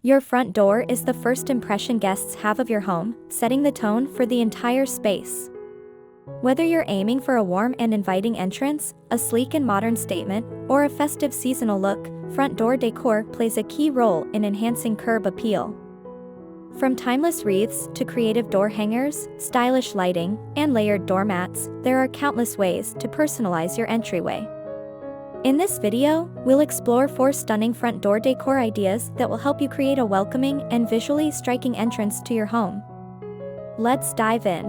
Your front door is the first impression guests have of your home, setting the tone for the entire space. Whether you're aiming for a warm and inviting entrance, a sleek and modern statement, or a festive seasonal look, front door decor plays a key role in enhancing curb appeal. From timeless wreaths to creative door hangers, stylish lighting, and layered doormats, there are countless ways to personalize your entryway. In this video, we'll explore 4 stunning front door decor ideas that will help you create a welcoming and visually striking entrance to your home. Let's dive in.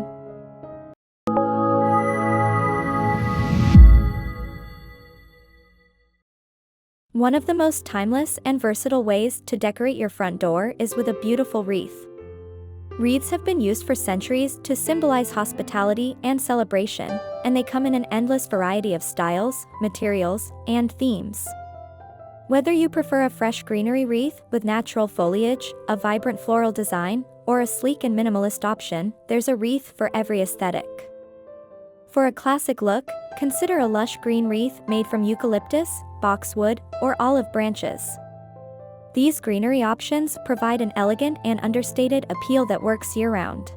One of the most timeless and versatile ways to decorate your front door is with a beautiful wreath. Wreaths have been used for centuries to symbolize hospitality and celebration, and they come in an endless variety of styles, materials, and themes. Whether you prefer a fresh greenery wreath with natural foliage, a vibrant floral design, or a sleek and minimalist option, there's a wreath for every aesthetic. For a classic look, consider a lush green wreath made from eucalyptus, boxwood, or olive branches. These greenery options provide an elegant and understated appeal that works year-round.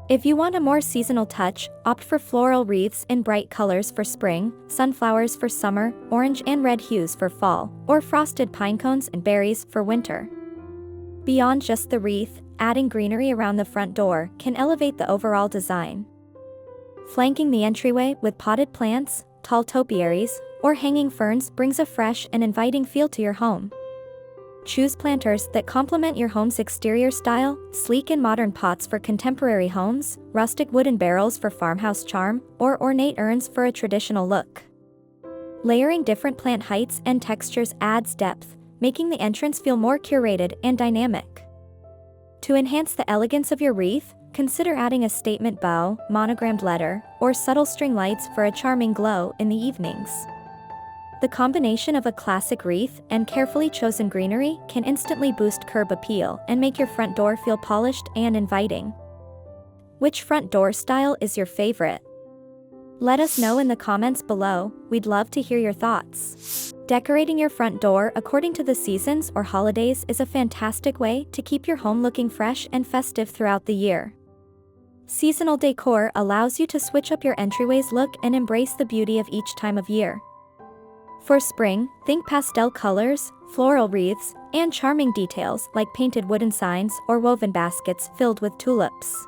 If you want a more seasonal touch, opt for floral wreaths in bright colors for spring, sunflowers for summer, orange and red hues for fall, or frosted pine cones and berries for winter. Beyond just the wreath, adding greenery around the front door can elevate the overall design. Flanking the entryway with potted plants, tall topiaries, or hanging ferns brings a fresh and inviting feel to your home. Choose planters that complement your home's exterior style, sleek and modern pots for contemporary homes, rustic wooden barrels for farmhouse charm, or ornate urns for a traditional look. Layering different plant heights and textures adds depth, making the entrance feel more curated and dynamic. To enhance the elegance of your wreath, consider adding a statement bow, monogrammed letter, or subtle string lights for a charming glow in the evenings. The combination of a classic wreath and carefully chosen greenery can instantly boost curb appeal and make your front door feel polished and inviting. Which front door style is your favorite? Let us know in the comments below, we'd love to hear your thoughts. Decorating your front door according to the seasons or holidays is a fantastic way to keep your home looking fresh and festive throughout the year. Seasonal decor allows you to switch up your entryway's look and embrace the beauty of each time of year. For spring, think pastel colors, floral wreaths, and charming details like painted wooden signs or woven baskets filled with tulips.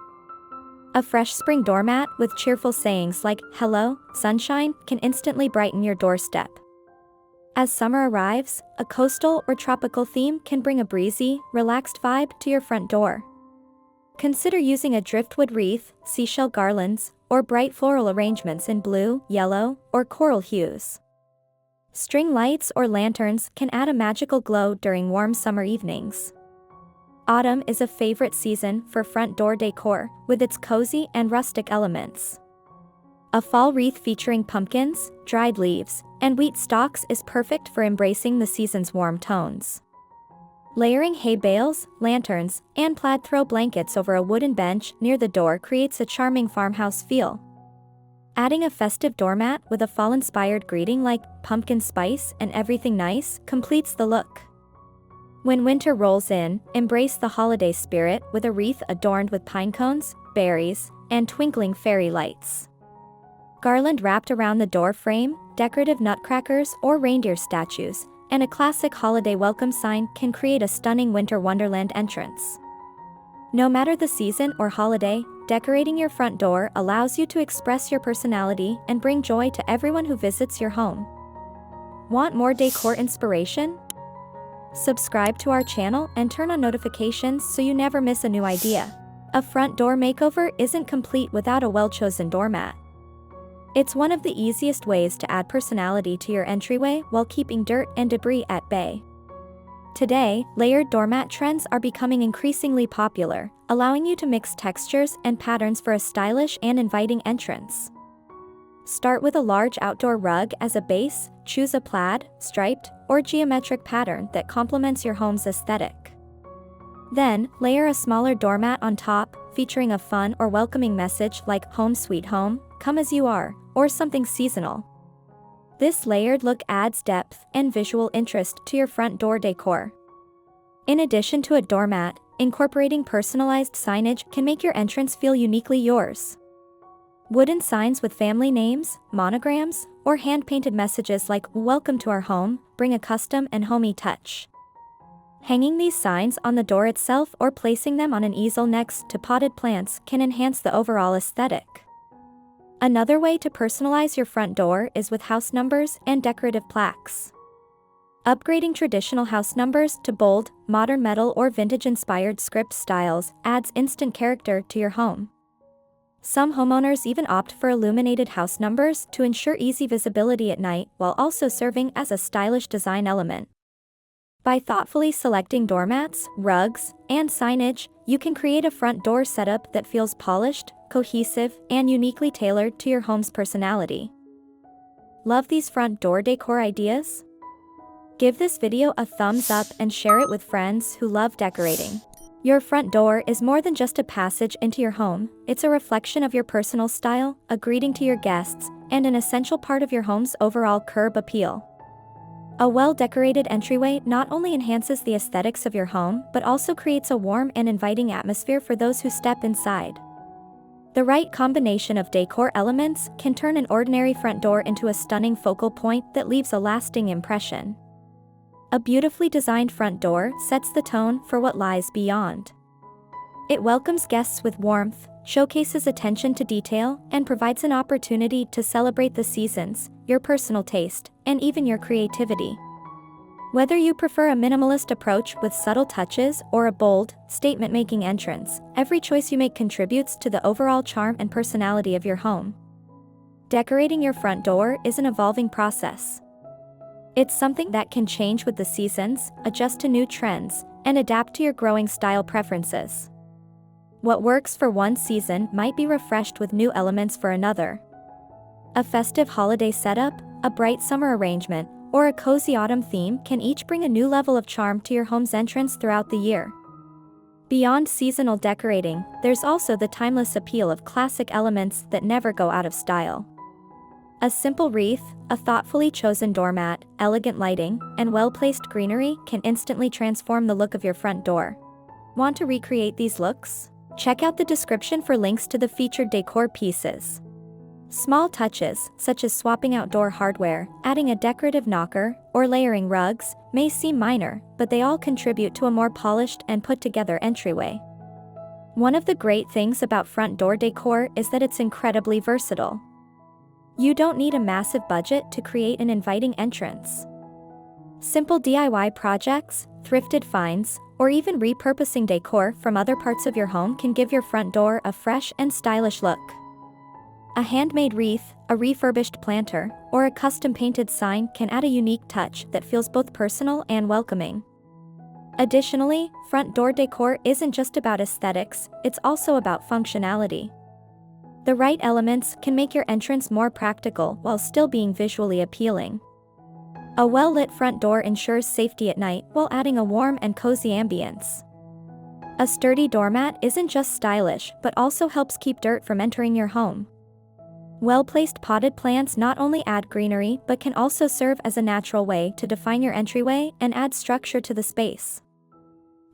A fresh spring doormat with cheerful sayings like "Hello, sunshine" can instantly brighten your doorstep. As summer arrives, a coastal or tropical theme can bring a breezy, relaxed vibe to your front door. Consider using a driftwood wreath, seashell garlands, or bright floral arrangements in blue, yellow, or coral hues. String lights or lanterns can add a magical glow during warm summer evenings. Autumn is a favorite season for front door decor, with its cozy and rustic elements. A fall wreath featuring pumpkins, dried leaves, and wheat stalks is perfect for embracing the season's warm tones. Layering hay bales, lanterns, and plaid throw blankets over a wooden bench near the door creates a charming farmhouse feel. Adding a festive doormat with a fall-inspired greeting like "Pumpkin Spice and Everything Nice" completes the look. When winter rolls in, embrace the holiday spirit with a wreath adorned with pine cones, berries, and twinkling fairy lights. Garland wrapped around the door frame, decorative nutcrackers or reindeer statues, and a classic holiday welcome sign can create a stunning winter wonderland entrance. No matter the season or holiday, decorating your front door allows you to express your personality and bring joy to everyone who visits your home. Want more decor inspiration? Subscribe to our channel and turn on notifications so you never miss a new idea. A front door makeover isn't complete without a well-chosen doormat. It's one of the easiest ways to add personality to your entryway while keeping dirt and debris at bay. Today, layered doormat trends are becoming increasingly popular, allowing you to mix textures and patterns for a stylish and inviting entrance. Start with a large outdoor rug as a base, choose a plaid, striped, or geometric pattern that complements your home's aesthetic. Then, layer a smaller doormat on top, featuring a fun or welcoming message like "Home Sweet Home, Come As You Are," or something seasonal. This layered look adds depth and visual interest to your front door decor. In addition to a doormat, incorporating personalized signage can make your entrance feel uniquely yours. Wooden signs with family names, monograms, or hand-painted messages like "Welcome to our home" bring a custom and homey touch. Hanging these signs on the door itself or placing them on an easel next to potted plants can enhance the overall aesthetic. Another way to personalize your front door is with house numbers and decorative plaques. Upgrading traditional house numbers to bold, modern metal or vintage-inspired script styles adds instant character to your home. Some homeowners even opt for illuminated house numbers to ensure easy visibility at night while also serving as a stylish design element. By thoughtfully selecting doormats, rugs, and signage, you can create a front door setup that feels polished, cohesive, and uniquely tailored to your home's personality. Love these front door decor ideas? Give this video a thumbs up and share it with friends who love decorating. Your front door is more than just a passage into your home, it's a reflection of your personal style, a greeting to your guests, and an essential part of your home's overall curb appeal. A well-decorated entryway not only enhances the aesthetics of your home but also creates a warm and inviting atmosphere for those who step inside. The right combination of decor elements can turn an ordinary front door into a stunning focal point that leaves a lasting impression. A beautifully designed front door sets the tone for what lies beyond. It welcomes guests with warmth, showcases attention to detail, and provides an opportunity to celebrate the seasons, your personal taste, and even your creativity. Whether you prefer a minimalist approach with subtle touches or a bold, statement-making entrance, every choice you make contributes to the overall charm and personality of your home. Decorating your front door is an evolving process. It's something that can change with the seasons, adjust to new trends, and adapt to your growing style preferences. What works for one season might be refreshed with new elements for another. A festive holiday setup, a bright summer arrangement, or a cozy autumn theme can each bring a new level of charm to your home's entrance throughout the year. Beyond seasonal decorating, there's also the timeless appeal of classic elements that never go out of style. A simple wreath, a thoughtfully chosen doormat, elegant lighting, and well-placed greenery can instantly transform the look of your front door. Want to recreate these looks? Check out the description for links to the featured decor pieces. Small touches, such as swapping out door hardware, adding a decorative knocker, or layering rugs, may seem minor, but they all contribute to a more polished and put-together entryway. One of the great things about front door decor is that it's incredibly versatile. You don't need a massive budget to create an inviting entrance. Simple DIY projects, thrifted finds, or even repurposing decor from other parts of your home can give your front door a fresh and stylish look. A handmade wreath, a refurbished planter, or a custom-painted sign can add a unique touch that feels both personal and welcoming. Additionally, front door decor isn't just about aesthetics, it's also about functionality. The right elements can make your entrance more practical while still being visually appealing. A well-lit front door ensures safety at night while adding a warm and cozy ambience. A sturdy doormat isn't just stylish but also helps keep dirt from entering your home. Well-placed potted plants not only add greenery but can also serve as a natural way to define your entryway and add structure to the space.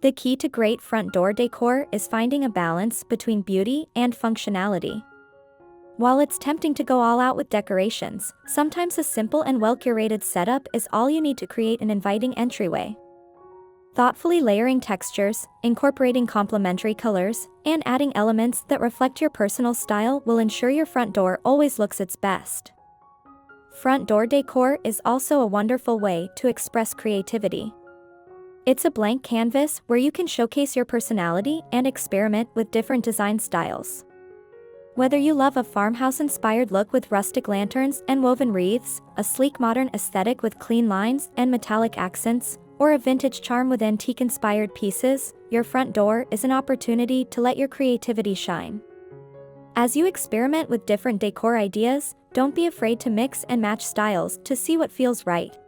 The key to great front door decor is finding a balance between beauty and functionality. While it's tempting to go all out with decorations, sometimes a simple and well-curated setup is all you need to create an inviting entryway. Thoughtfully layering textures, incorporating complementary colors, and adding elements that reflect your personal style will ensure your front door always looks its best. Front door decor is also a wonderful way to express creativity. It's a blank canvas where you can showcase your personality and experiment with different design styles. Whether you love a farmhouse-inspired look with rustic lanterns and woven wreaths, a sleek modern aesthetic with clean lines and metallic accents, or a vintage charm with antique-inspired pieces, your front door is an opportunity to let your creativity shine. As you experiment with different decor ideas, don't be afraid to mix and match styles to see what feels right.